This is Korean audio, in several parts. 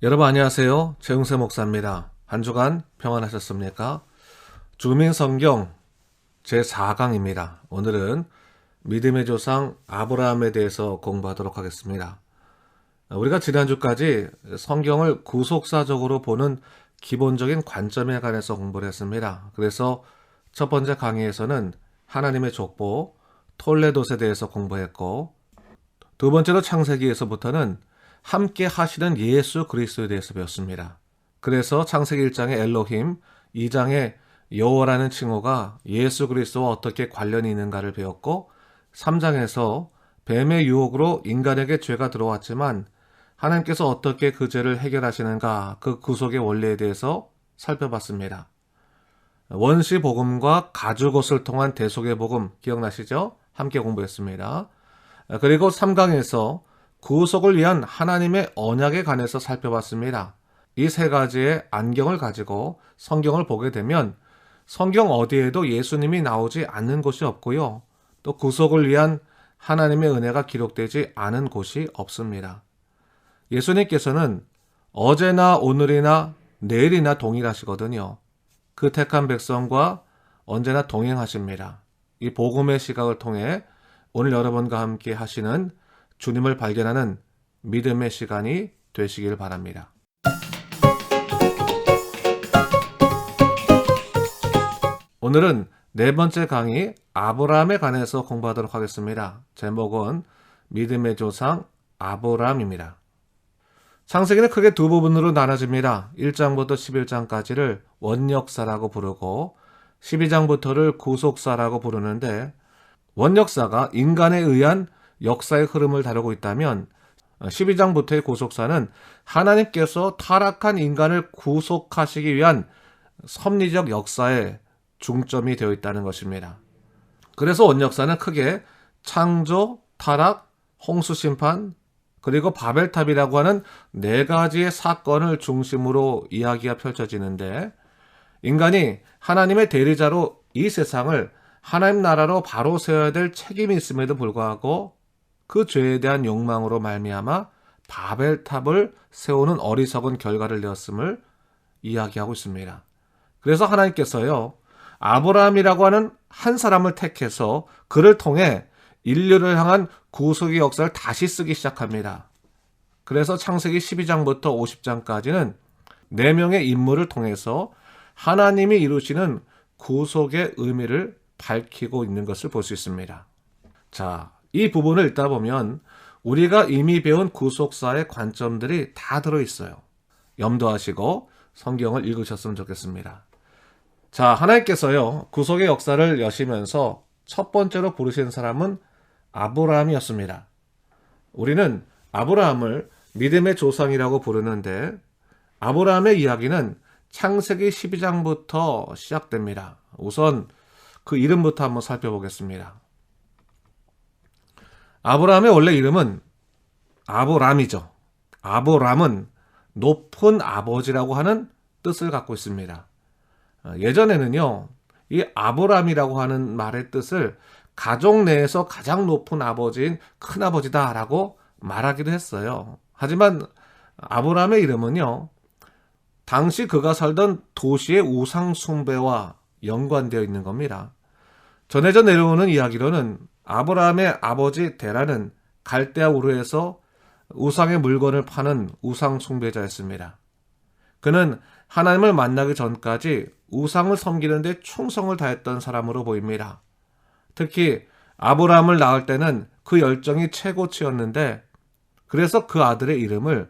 여러분 안녕하세요. 최응세 목사입니다. 한 주간 평안하셨습니까? 주민 성경 제4강입니다. 오늘은 믿음의 조상 아브라함에 대해서 공부하도록 하겠습니다. 우리가 지난주까지 성경을 구속사적으로 보는 기본적인 관점에 관해서 공부를 했습니다. 그래서 첫 번째 강의에서는 하나님의 족보, 톨레도스에 대해서 공부했고, 두 번째로 창세기에서부터는 함께 하시는 예수 그리스도에 대해서 배웠습니다. 그래서 창세기 1장의 엘로힘, 2장의 여호와라는 칭호가 예수 그리스도와 어떻게 관련이 있는가를 배웠고, 3장에서 뱀의 유혹으로 인간에게 죄가 들어왔지만 하나님께서 어떻게 그 죄를 해결하시는가, 그 구속의 원리에 대해서 살펴봤습니다. 원시 복음과 가죽옷을 통한 대속의 복음 기억나시죠? 함께 공부했습니다. 그리고 3강에서 구속을 위한 하나님의 언약에 관해서 살펴봤습니다. 이 세 가지의 안경을 가지고 성경을 보게 되면 성경 어디에도 예수님이 나오지 않는 곳이 없고요. 또 구속을 위한 하나님의 은혜가 기록되지 않은 곳이 없습니다. 예수님께서는 어제나 오늘이나 내일이나 동일하시거든요. 그 택한 백성과 언제나 동행하십니다. 이 복음의 시각을 통해 오늘 여러분과 함께 하시는 주님을 발견하는 믿음의 시간이 되시길 바랍니다. 오늘은 네 번째 강의 아브라함에 관해서 공부하도록 하겠습니다. 제목은 믿음의 조상 아브라함입니다. 창세기는 크게 두 부분으로 나눠집니다. 1장부터 11장까지를 원역사라고 부르고 12장부터를 구속사라고 부르는데, 원역사가 인간에 의한 역사의 흐름을 다루고 있다면 12장부터의 구속사는 하나님께서 타락한 인간을 구속하시기 위한 섭리적 역사에 중점이 되어 있다는 것입니다. 그래서 원역사는 크게 창조, 타락, 홍수심판, 그리고 바벨탑이라고 하는 네 가지의 사건을 중심으로 이야기가 펼쳐지는데, 인간이 하나님의 대리자로 이 세상을 하나님 나라로 바로 세워야 될 책임이 있음에도 불구하고 그 죄에 대한 욕망으로 말미암아 바벨탑을 세우는 어리석은 결과를 내었음을 이야기하고 있습니다. 그래서 하나님께서요, 아브라함이라고 하는 한 사람을 택해서 그를 통해 인류를 향한 구속의 역사를 다시 쓰기 시작합니다. 그래서 창세기 12장부터 50장까지는 4명의 인물을 통해서 하나님이 이루시는 구속의 의미를 밝히고 있는 것을 볼 수 있습니다. 자, 이 부분을 읽다 보면 우리가 이미 배운 구속사의 관점들이 다 들어있어요. 염두하시고 성경을 읽으셨으면 좋겠습니다. 자, 하나님께서요, 구속의 역사를 여시면서 첫 번째로 부르신 사람은 아브라함이었습니다. 우리는 아브라함을 믿음의 조상이라고 부르는데, 아브라함의 이야기는 창세기 12장부터 시작됩니다. 우선 그 이름부터 한번 살펴보겠습니다. 아브라함의 원래 이름은 아브람이죠. 아브람은 높은 아버지라고 하는 뜻을 갖고 있습니다. 예전에는요, 이 아브람이라고 하는 말의 뜻을 가족 내에서 가장 높은 아버지인 큰아버지다라고 말하기도 했어요. 하지만 아브람의 이름은요, 당시 그가 살던 도시의 우상 숭배와 연관되어 있는 겁니다. 전해져 내려오는 이야기로는 아브라함의 아버지 데라는 갈대아 우르에서 우상의 물건을 파는 우상 숭배자였습니다. 그는 하나님을 만나기 전까지 우상을 섬기는 데 충성을 다했던 사람으로 보입니다. 특히 아브라함을 낳을 때는 그 열정이 최고치였는데, 그래서 그 아들의 이름을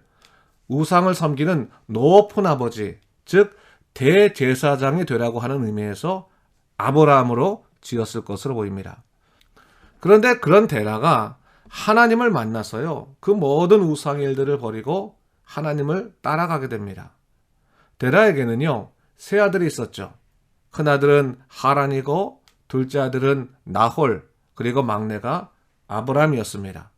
우상을 섬기는 높은 아버지, 즉 대제사장이 되라고 하는 의미에서 아브라함으로 지었을 것으로 보입니다. 그런데 그런 데라가 하나님을 만나서요, 그 모든 우상의 일들을 버리고 하나님을 따라가게 됩니다. 데라에게는요, 세 아들이 있었죠. 큰아들은 하란이고 둘째 아들은 나홀, 그리고 막내가 아브람이었습니다.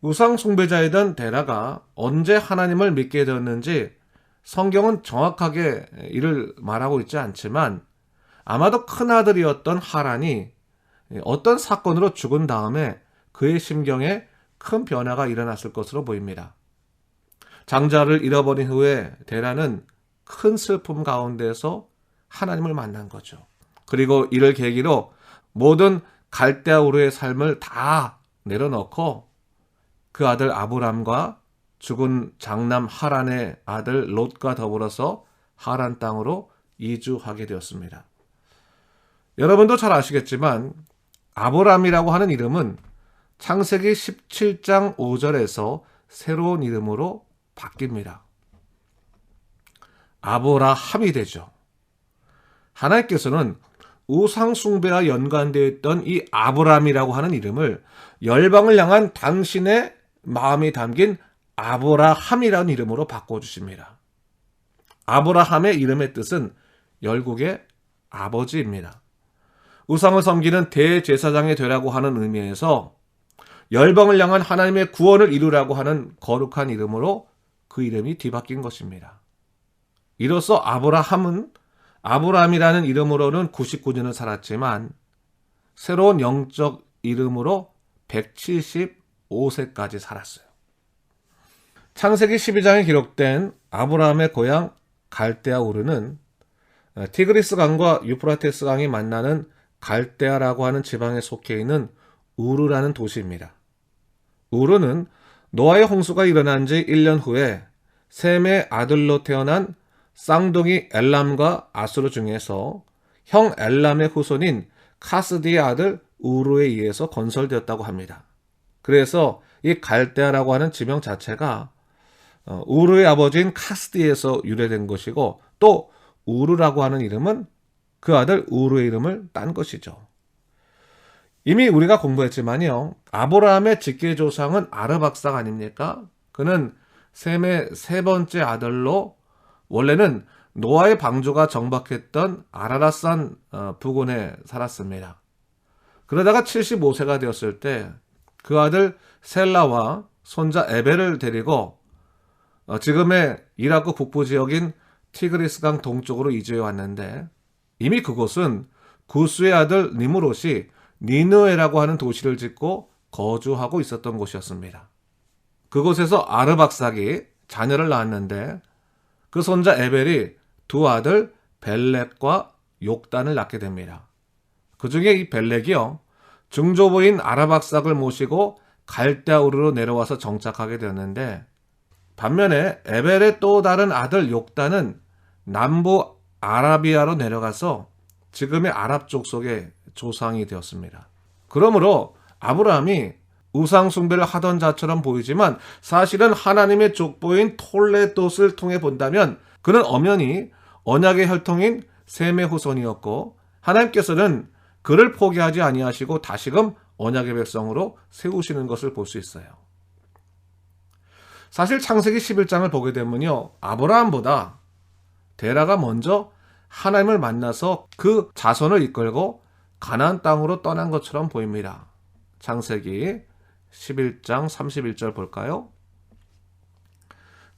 우상 숭배자이던 데라가 언제 하나님을 믿게 되었는지 성경은 정확하게 이를 말하고 있지 않지만, 아마도 큰아들이었던 하란이 어떤 사건으로 죽은 다음에 그의 심경에 큰 변화가 일어났을 것으로 보입니다. 장자를 잃어버린 후에 데라는 큰 슬픔 가운데서 하나님을 만난 거죠. 그리고 이를 계기로 모든 갈대아 우르의 삶을 다 내려놓고 그 아들 아브람과 죽은 장남 하란의 아들 롯과 더불어서 하란 땅으로 이주하게 되었습니다. 여러분도 잘 아시겠지만 아브람이라고 하는 이름은 창세기 17장 5절에서 새로운 이름으로 바뀝니다. 아브라함이 되죠. 하나님께서는 우상 숭배와 연관되어 있던 이 아브람이라고 하는 이름을 열방을 향한 당신의 마음이 담긴 아브라함이라는 이름으로 바꿔주십니다. 아브라함의 이름의 뜻은 열국의 아버지입니다. 우상을 섬기는 대제사장이 되라고 하는 의미에서 열방을 향한 하나님의 구원을 이루라고 하는 거룩한 이름으로 그 이름이 뒤바뀐 것입니다. 이로써 아브라함은 아브라함이라는 이름으로는 99년을 살았지만 새로운 영적 이름으로 175세까지 살았어요. 창세기 12장에 기록된 아브라함의 고향 갈대아 우르는 티그리스 강과 유프라테스 강이 만나는 갈대아라고 하는 지방에 속해 있는 우르라는 도시입니다. 우르는 노아의 홍수가 일어난 지 1년 후에 셈의 아들로 태어난 쌍둥이 엘람과 아수르 중에서 형 엘람의 후손인 카스디의 아들 우르에 의해서 건설되었다고 합니다. 그래서 이 갈대아라고 하는 지명 자체가 우르의 아버지인 카스디에서 유래된 것이고, 또 우르라고 하는 이름은 그 아들 우르의 이름을 딴 것이죠. 이미 우리가 공부했지만요, 아브라함의 직계조상은 아르박삭 아닙니까? 그는 셈의 세 번째 아들로 원래는 노아의 방주가 정박했던 아라랏산 부근에 살았습니다. 그러다가 75세가 되었을 때 그 아들 셀라와 손자 에벨을 데리고 지금의 이라크 북부 지역인 티그리스강 동쪽으로 이주해 왔는데, 이미 그곳은 구스의 아들 니므롯이 니느웨라고 하는 도시를 짓고 거주하고 있었던 곳이었습니다. 그곳에서 아르박삭이 자녀를 낳았는데 그 손자 에벨이 두 아들 벨렉과 욕단을 낳게 됩니다. 그 중에 이 벨렉이요, 증조부인 아르박삭을 모시고 갈대아우르로 내려와서 정착하게 되었는데, 반면에 에벨의 또 다른 아들 욕단은 남부 아라비아로 내려가서 지금의 아랍 족속의 조상이 되었습니다. 그러므로 아브라함이 우상 숭배를 하던 자처럼 보이지만 사실은 하나님의 족보인 톨레롯을 통해 본다면 그는 엄연히 언약의 혈통인 셈의 후손이었고, 하나님께서는 그를 포기하지 아니하시고 다시금 언약의 백성으로 세우시는 것을 볼 수 있어요. 사실 창세기 11장을 보게 되면요, 아브라함보다 데라가 먼저 하나님을 만나서 그 자손을 이끌고 가나안 땅으로 떠난 것처럼 보입니다. 창세기 11장 31절 볼까요?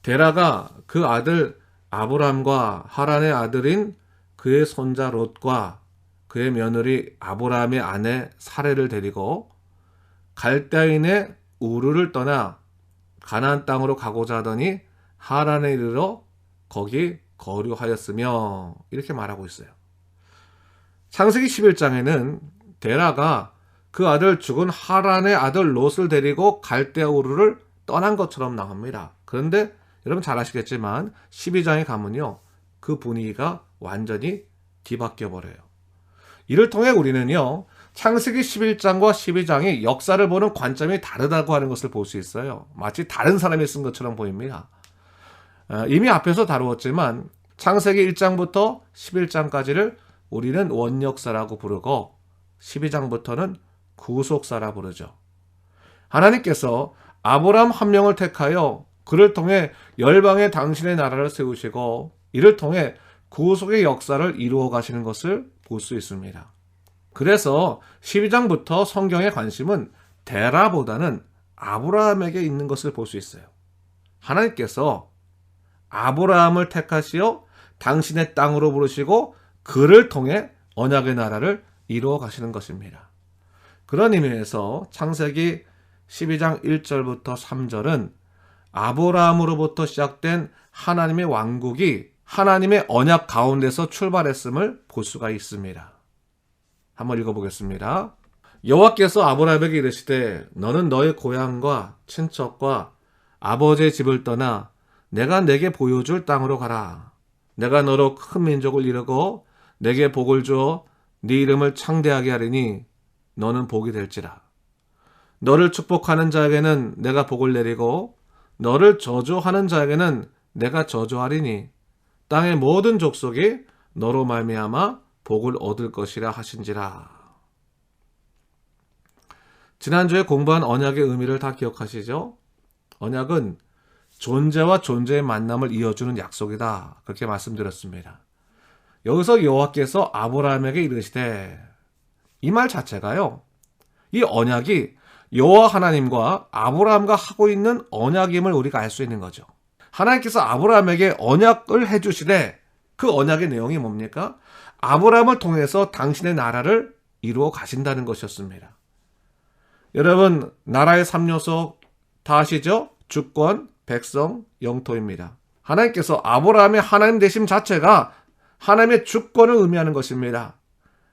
데라가 그 아들 아브람과 하란의 아들인 그의 손자 롯과 그의 며느리 아브라함의 아내 사레를 데리고 갈대아인의 우르를 떠나 가나안 땅으로 가고자 하더니 하란에 이르러 거기 거류하였으며, 이렇게 말하고 있어요. 창세기 11장에는 데라가 그 아들 죽은 하란의 아들 롯을 데리고 갈대아 우르를 떠난 것처럼 나옵니다. 그런데 여러분 잘 아시겠지만 12장에 가면요, 그 분위기가 완전히 뒤바뀌어 버려요. 이를 통해 우리는요, 창세기 11장과 12장이 역사를 보는 관점이 다르다고 하는 것을 볼 수 있어요. 마치 다른 사람이 쓴 것처럼 보입니다. 이미 앞에서 다루었지만 창세기 1장부터 11장까지를 우리는 원역사라고 부르고 12장부터는 구속사라 부르죠. 하나님께서 아브라함 한 명을 택하여 그를 통해 열방의 당신의 나라를 세우시고 이를 통해 구속의 역사를 이루어 가시는 것을 볼 수 있습니다. 그래서 12장부터 성경의 관심은 데라보다는 아브라함에게 있는 것을 볼 수 있어요. 하나님께서 아브라함을 택하시어 당신의 땅으로 부르시고 그를 통해 언약의 나라를 이루어 가시는 것입니다. 그런 의미에서 창세기 12장 1절부터 3절은 아브라함으로부터 시작된 하나님의 왕국이 하나님의 언약 가운데서 출발했음을 볼 수가 있습니다. 한번 읽어보겠습니다. 여호와께서 아브라함에게 이르시되 너는 너의 고향과 친척과 아버지의 집을 떠나 내가 내게 보여줄 땅으로 가라. 내가 너로 큰 민족을 이루고 내게 복을 주어 네 이름을 창대하게 하리니 너는 복이 될지라. 너를 축복하는 자에게는 내가 복을 내리고 너를 저주하는 자에게는 내가 저주하리니 땅의 모든 족속이 너로 말미암아 복을 얻을 것이라 하신지라. 지난주에 공부한 언약의 의미를 다 기억하시죠? 언약은 존재와 존재의 만남을 이어주는 약속이다. 그렇게 말씀드렸습니다. 여기서 여호와께서 아브라함에게 이르시되, 이 말 자체가요, 이 언약이 여호와 하나님과 아브라함과 하고 있는 언약임을 우리가 알 수 있는 거죠. 하나님께서 아브라함에게 언약을 해주시되 그 언약의 내용이 뭡니까? 아브라함을 통해서 당신의 나라를 이루어 가신다는 것이었습니다. 여러분, 나라의 3요소 다 아시죠? 주권, 백성, 영토입니다. 하나님께서 아브라함의 하나님 되심 자체가 하나님의 주권을 의미하는 것입니다.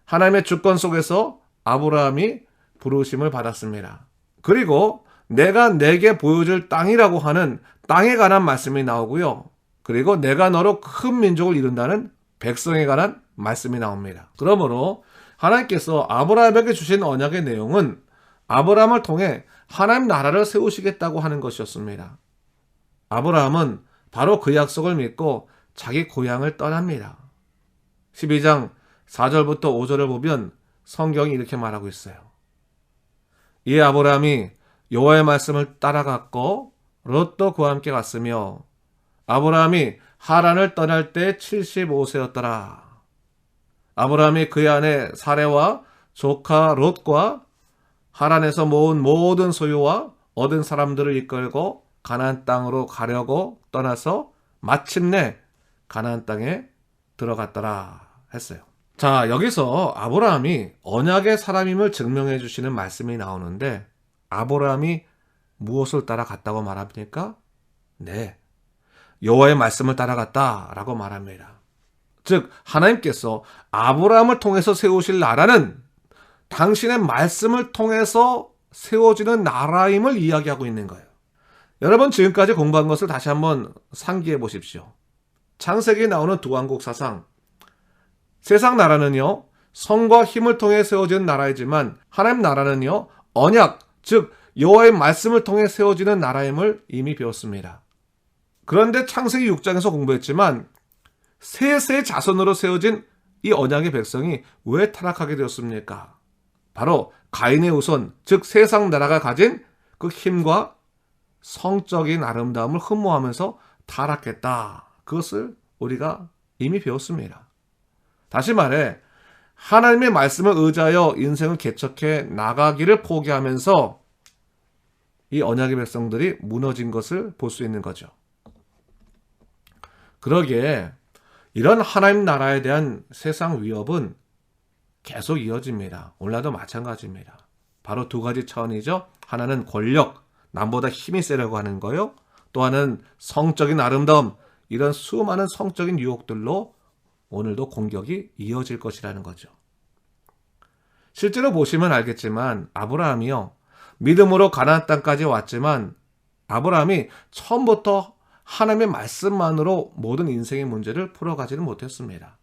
하나님의 주권 속에서 아브라함이 부르심을 받았습니다. 그리고 내가 내게 보여줄 땅이라고 하는 땅에 관한 말씀이 나오고요. 그리고 내가 너로 큰 민족을 이룬다는 백성에 관한 말씀이 나옵니다. 그러므로 하나님께서 아브라함에게 주신 언약의 내용은 아브라함을 통해 하나님 나라를 세우시겠다고 하는 것이었습니다. 아브라함은 바로 그 약속을 믿고 자기 고향을 떠납니다. 12장 4절부터 5절을 보면 성경이 이렇게 말하고 있어요. 이에 아브라함이 여호와의 말씀을 따라갔고 롯도 그와 함께 갔으며 아브라함이 하란을 떠날 때 75세였더라. 아브라함이 그의 아내 사레와 조카 롯과 하란에서 모은 모든 소유와 얻은 사람들을 이끌고 가나안 땅으로 가려고 떠나서 마침내 가나안 땅에 들어갔더라 했어요. 자, 여기서 아브라함이 언약의 사람임을 증명해 주시는 말씀이 나오는데 아브라함이 무엇을 따라갔다고 말합니까? 네, 여호와의 말씀을 따라갔다라고 말합니다. 즉 하나님께서 아브라함을 통해서 세우실 나라는 당신의 말씀을 통해서 세워지는 나라임을 이야기하고 있는 거예요. 여러분, 지금까지 공부한 것을 다시 한번 상기해 보십시오. 창세기에 나오는 두 왕국 사상, 세상 나라는요 성과 힘을 통해 세워지는 나라이지만 하나님 나라는요 언약, 즉 여호와의 말씀을 통해 세워지는 나라임을 이미 배웠습니다. 그런데 창세기 6장에서 공부했지만 셋의 자손으로 세워진 이 언약의 백성이 왜 타락하게 되었습니까? 바로 가인의 후손, 즉 세상 나라가 가진 그 힘과 성적인 아름다움을 흠모하면서 타락했다. 그것을 우리가 이미 배웠습니다. 다시 말해 하나님의 말씀을 의지하여 인생을 개척해 나가기를 포기하면서 이 언약의 백성들이 무너진 것을 볼 수 있는 거죠. 그러기에 이런 하나님 나라에 대한 세상 위협은 계속 이어집니다. 오늘날도 마찬가지입니다. 바로 두 가지 차원이죠. 하나는 권력, 남보다 힘이 세려고 하는 거요. 또 하나는 성적인 아름다움, 이런 수많은 성적인 유혹들로 오늘도 공격이 이어질 것이라는 거죠. 실제로 보시면 알겠지만 아브라함이요, 믿음으로 가나안 땅까지 왔지만 아브라함이 처음부터 하나님의 말씀만으로 모든 인생의 문제를 풀어가지는 못했습니다.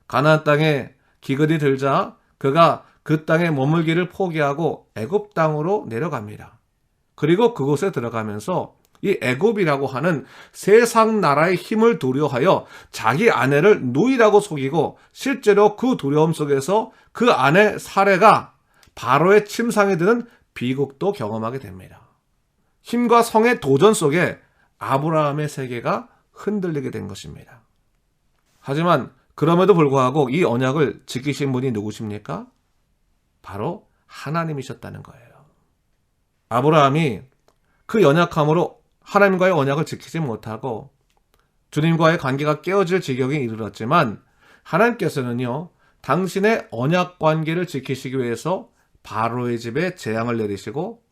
가나안 땅에 기근이 들자 그가 그 땅에 머물기를 포기하고 애굽 땅으로 내려갑니다. 그리고 그곳에 들어가면서 이 애굽이라고 하는 세상 나라의 힘을 두려워하여 자기 아내를 누이라고 속이고 실제로 그 두려움 속에서 그 아내 사레가 바로의 침상에 드는 비극도 경험하게 됩니다. 힘과 성의 도전 속에 아브라함의 세계가 흔들리게 된 것입니다. 하지만 그럼에도 불구하고 이 언약을 지키신 분이 누구십니까? 바로 하나님이셨다는 거예요. 아브라함이 그 연약함으로 하나님과의 언약을 지키지 못하고 주님과의 관계가 깨어질 지경에 이르렀지만 하나님께서는요, 당신의 언약 관계를 지키시기 위해서 바로의 집에 재앙을 내리시고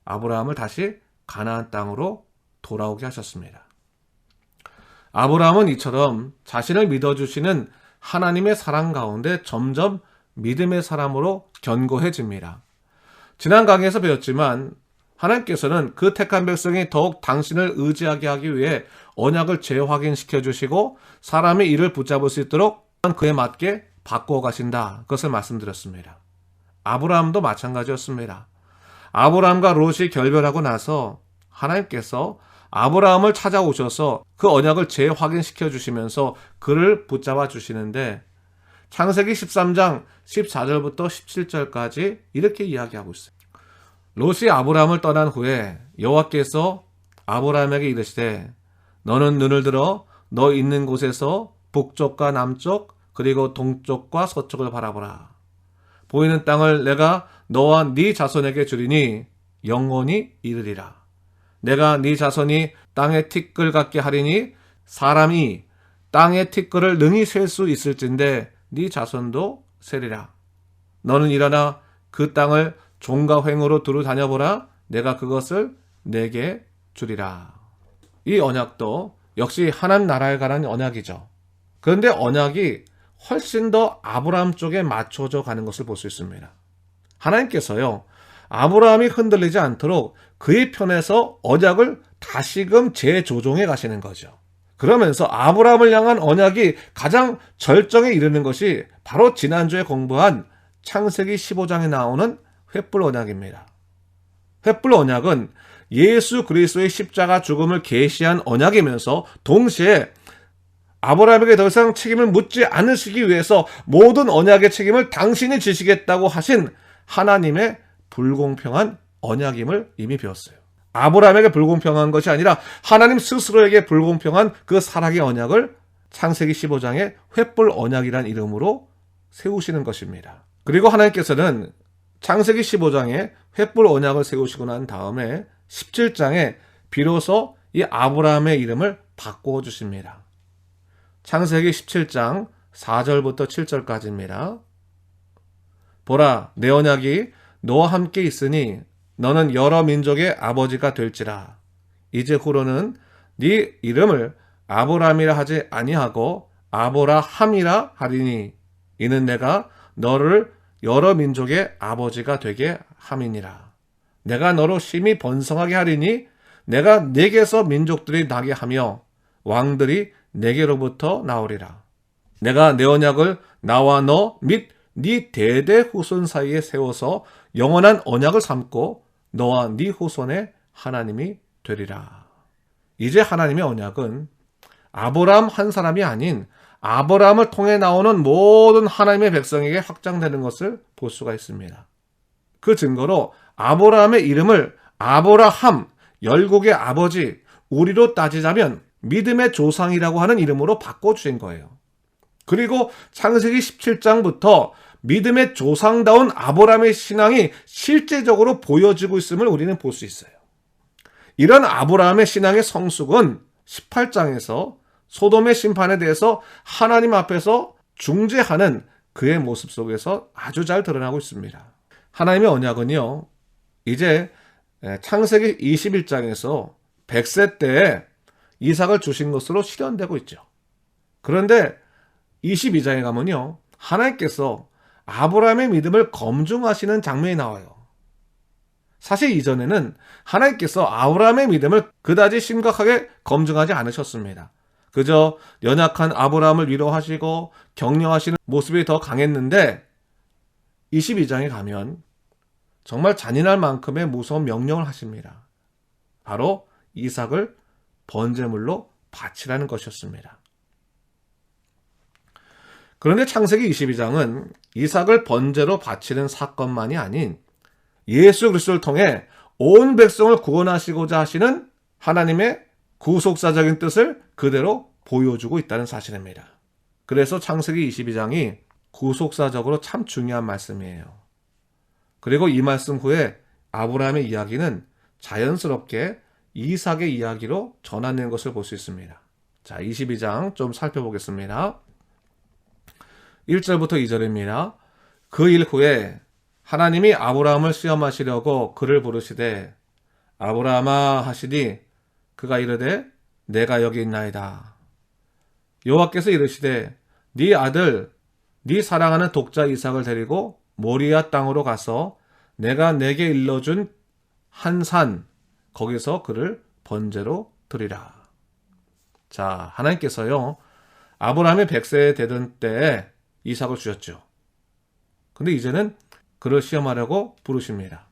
아브라함을 다시 가나안 땅으로 돌아오게 하셨습니다. 아브라함은 이처럼 자신을 믿어주시는 하나님의 사랑 가운데 점점 믿음의 사람으로 견고해집니다. 지난 강의에서 배웠지만 하나님께서는 그 택한 백성이 더욱 당신을 의지하게 하기 위해 언약을 재확인시켜 주시고 사람의 일을 붙잡을 수 있도록 그에 맞게 바꾸어 가신다. 그것을 말씀드렸습니다. 아브라함도 마찬가지였습니다. 아브라함과 롯이 결별하고 나서 하나님께서 아브라함을 찾아오셔서 그 언약을 재확인시켜 주시면서 그를 붙잡아 주시는데 창세기 13장 14절부터 17절까지 이렇게 이야기하고 있어요. 롯이 아브라함을 떠난 후에 여호와께서 아브라함에게 이르시되 너는 눈을 들어 너 있는 곳에서 북쪽과 남쪽 그리고 동쪽과 서쪽을 바라보라. 보이는 땅을 내가 너와 네 자손에게 주리니 영원히 이르리라. 내가 네 자손이 땅의 티끌 같게 하리니 사람이 땅의 티끌을 능히 셀 수 있을진데 네 자손도 세리라. 너는 일어나 그 땅을 종과 횡으로 두루 다녀보라. 내가 그것을 내게 주리라. 이 언약도 역시 하나님 나라에 관한 언약이죠. 그런데 언약이 훨씬 더 아브라함 쪽에 맞춰져 가는 것을 볼 수 있습니다. 하나님께서요, 아브라함이 흔들리지 않도록 그의 편에서 언약을 다시금 재조정해 가시는 거죠. 그러면서 아브라함을 향한 언약이 가장 절정에 이르는 것이 바로 지난주에 공부한 창세기 15장에 나오는 횃불 언약입니다. 횃불 언약은 예수 그리스도의 십자가 죽음을 계시한 언약이면서 동시에 아브라함에게 더 이상 책임을 묻지 않으시기 위해서 모든 언약의 책임을 당신이 지시겠다고 하신 하나님의 불공평한 언약임을 이미 배웠어요. 아브라함에게 불공평한 것이 아니라 하나님 스스로에게 불공평한 그 사랑의 언약을 창세기 15장의 횃불 언약이라는 이름으로 세우시는 것입니다. 그리고 하나님께서는 창세기 15장에 횃불 언약을 세우시고 난 다음에 17장에 비로소 이 아브라함의 이름을 바꾸어 주십니다. 창세기 17장 4절부터 7절까지입니다. 보라, 내 언약이 너와 함께 있으니 너는 여러 민족의 아버지가 될지라. 이제 후로는 네 이름을 아브람이라 하지 아니하고 아브라함이라 하리니 이는 내가 너를 여러 민족의 아버지가 되게 함이니라. 내가 너로 심히 번성하게 하리니 내가 네게서 민족들이 나게 하며 왕들이 네게로부터 나오리라. 내가 내 언약을 나와 너 및 네 대대 후손 사이에 세워서 영원한 언약을 삼고 너와 네 후손의 하나님이 되리라. 이제 하나님의 언약은 아브라함 한 사람이 아닌 아브라함을 통해 나오는 모든 하나님의 백성에게 확장되는 것을 볼 수가 있습니다. 그 증거로 아브라함의 이름을 아브라함, 열국의 아버지, 우리로 따지자면 믿음의 조상이라고 하는 이름으로 바꿔주신 거예요. 그리고 창세기 17장부터 믿음의 조상다운 아브라함의 신앙이 실제적으로 보여지고 있음을 우리는 볼 수 있어요. 이런 아브라함의 신앙의 성숙은 18장에서 소돔의 심판에 대해서 하나님 앞에서 중재하는 그의 모습 속에서 아주 잘 드러나고 있습니다. 하나님의 언약은요, 이제 창세기 21장에서 100세 때에 이삭을 주신 것으로 실현되고 있죠. 그런데 22장에 가면요, 하나님께서 아브라함의 믿음을 검증하시는 장면이 나와요. 사실 이전에는 하나님께서 아브라함의 믿음을 그다지 심각하게 검증하지 않으셨습니다. 그저 연약한 아브라함을 위로하시고 격려하시는 모습이 더 강했는데 22장에 가면 정말 잔인할 만큼의 무서운 명령을 하십니다. 바로 이삭을 번제물로 바치라는 것이었습니다. 그런데 창세기 22장은 이삭을 번제로 바치는 사건만이 아닌 예수 그리스도를 통해 온 백성을 구원하시고자 하시는 하나님의 구속사적인 뜻을 그대로 보여주고 있다는 사실입니다. 그래서 창세기 22장이 구속사적으로 참 중요한 말씀이에요. 그리고 이 말씀 후에 아브라함의 이야기는 자연스럽게 이삭의 이야기로 전환된 것을 볼 수 있습니다. 자, 22장 좀 살펴보겠습니다. 1절부터 2절입니다. 그 일 후에 하나님이 아브라함을 시험하시려고 그를 부르시되 아브라함아 하시니 그가 이르되 내가 여기 있나이다. 여호와께서 이르시되 네 아들 네 사랑하는 독자 이삭을 데리고 모리아 땅으로 가서 내가 내게 일러준 한 산 거기서 그를 번제로 드리라. 자, 하나님께서요 아브라함이 100세 되던 때에 이삭을 주셨죠. 근데 이제는 그를 시험하려고 부르십니다.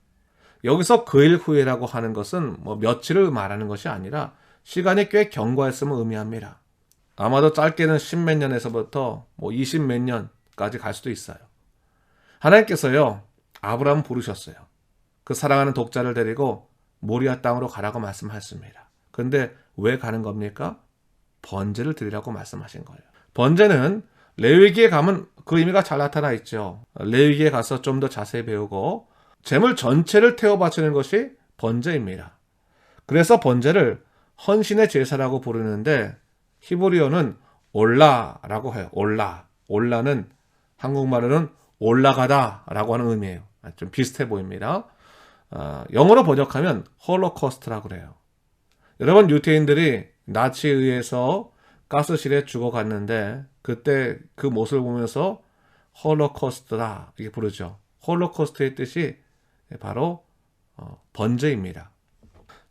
여기서 그일 후에라고 하는 것은 며칠을 말하는 것이 아니라 시간이 꽤 경과했음을 의미합니다. 아마도 짧게는 10몇 년에서부터 20몇 년까지 갈 수도 있어요. 하나님께서요 아브라함 부르셨어요. 그 사랑하는 독자를 데리고 모리아 땅으로 가라고 말씀하셨습니다. 그런데 왜 가는 겁니까? 번제를 드리라고 말씀하신 거예요. 번제는 레위기에 가면 그 의미가 잘 나타나 있죠. 레위기에 가서 좀 더 자세히 배우고 제물 전체를 태워 바치는 것이 번제입니다. 그래서 번제를 헌신의 제사라고 부르는데 히브리어는 올라라고 해요. 올라는 한국말로는 올라가다라고 하는 의미예요. 좀 비슷해 보입니다. 영어로 번역하면 홀로코스트라고 그래요. 여러분 유태인들이 나치에 의해서 가스실에 죽어갔는데 그때 그 모습을 보면서 홀로코스트다 이렇게 부르죠. 홀로코스트의 뜻이 바로 번제입니다.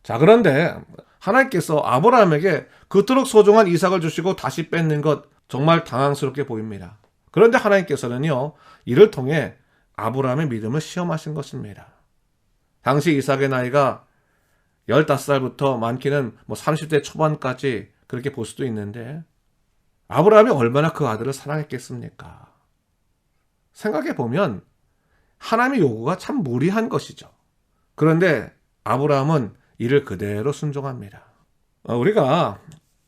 자, 그런데 하나님께서 아브라함에게 그토록 소중한 이삭을 주시고 다시 뺏는 것 정말 당황스럽게 보입니다. 그런데 하나님께서는요 이를 통해 아브라함의 믿음을 시험하신 것입니다. 당시 이삭의 나이가 15살부터 많게는 30대 초반까지 그렇게 볼 수도 있는데 아브라함이 얼마나 그 아들을 사랑했겠습니까? 생각해보면 하나님의 요구가 참 무리한 것이죠. 그런데 아브라함은 이를 그대로 순종합니다. 우리가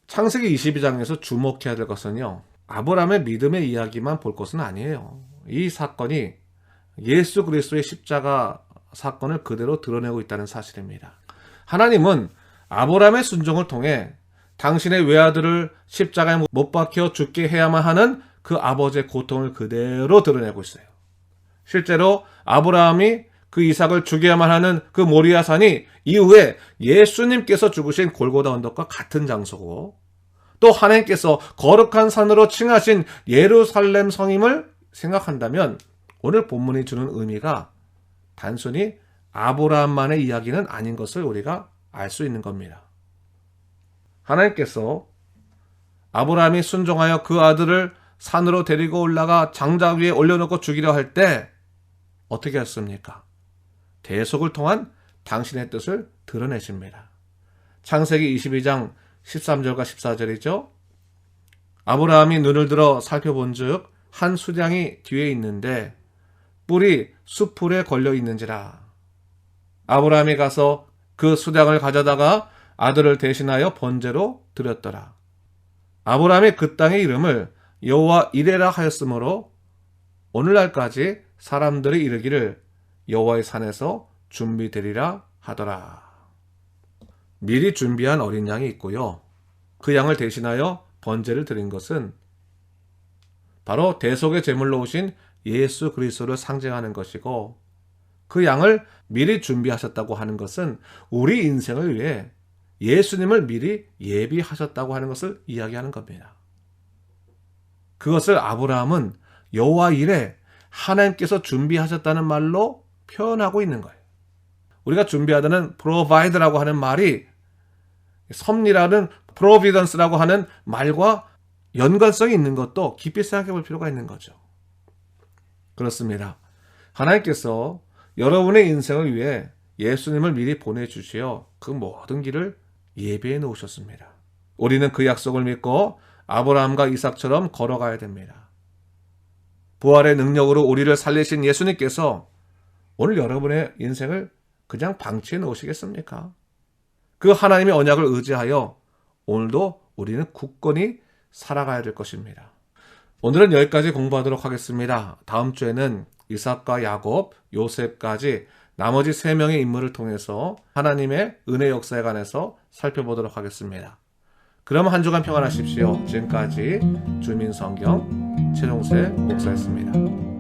창세기 22장에서 주목해야 될 것은요 아브라함의 믿음의 이야기만 볼 것은 아니에요. 이 사건이 예수 그리스도의 십자가 사건을 그대로 드러내고 있다는 사실입니다. 하나님은 아브라함의 순종을 통해 당신의 외아들을 십자가에 못 박혀 죽게 해야만 하는 그 아버지의 고통을 그대로 드러내고 있어요. 실제로 아브라함이 그 이삭을 죽여야만 하는 그 모리아 산이 이후에 예수님께서 죽으신 골고다 언덕과 같은 장소고 또 하나님께서 거룩한 산으로 칭하신 예루살렘 성임을 생각한다면 오늘 본문이 주는 의미가 단순히 아브라함만의 이야기는 아닌 것을 우리가 알 수 있는 겁니다. 하나님께서 아브라함이 순종하여 그 아들을 산으로 데리고 올라가 장작 위에 올려놓고 죽이려 할 때 어떻게 했습니까? 대속을 통한 당신의 뜻을 드러내십니다. 창세기 22장 13절과 14절이죠. 아브라함이 눈을 들어 살펴본즉 한 수량이 뒤에 있는데 뿔이 숯불에 걸려 있는지라. 아브라함이 가서 그 수량을 가져다가 아들을 대신하여 번제로 드렸더라. 아브라함이 그 땅의 이름을 여호와 이레라 하였으므로 오늘날까지 사람들이 이르기를 여호와의 산에서 준비되리라 하더라. 미리 준비한 어린 양이 있고요. 그 양을 대신하여 번제를 드린 것은 바로 대속의 제물로 오신 예수 그리스도를 상징하는 것이고 그 양을 미리 준비하셨다고 하는 것은 우리 인생을 위해 예수님을 미리 예비하셨다고 하는 것을 이야기하는 겁니다. 그것을 아브라함은 여호와 이레 하나님께서 준비하셨다는 말로 표현하고 있는 거예요. 우리가 준비하다는 provide라고 하는 말이 섭리라는 providence라고 하는 말과 연관성이 있는 것도 깊이 생각해 볼 필요가 있는 거죠. 그렇습니다. 하나님께서 여러분의 인생을 위해 예수님을 미리 보내주시어 그 모든 길을 예비해 놓으셨습니다. 우리는 그 약속을 믿고 아브라함과 이삭처럼 걸어가야 됩니다. 부활의 능력으로 우리를 살리신 예수님께서 오늘 여러분의 인생을 그냥 방치해 놓으시겠습니까? 그 하나님의 언약을 의지하여 오늘도 우리는 굳건히 살아가야 될 것입니다. 오늘은 여기까지 공부하도록 하겠습니다. 다음 주에는 이삭과 야곱, 요셉까지 나머지 3명의 인물을 통해서 하나님의 은혜 역사에 관해서 살펴보도록 하겠습니다. 그럼 한 주간 평안하십시오. 지금까지 주민성경 최종세 목사였습니다.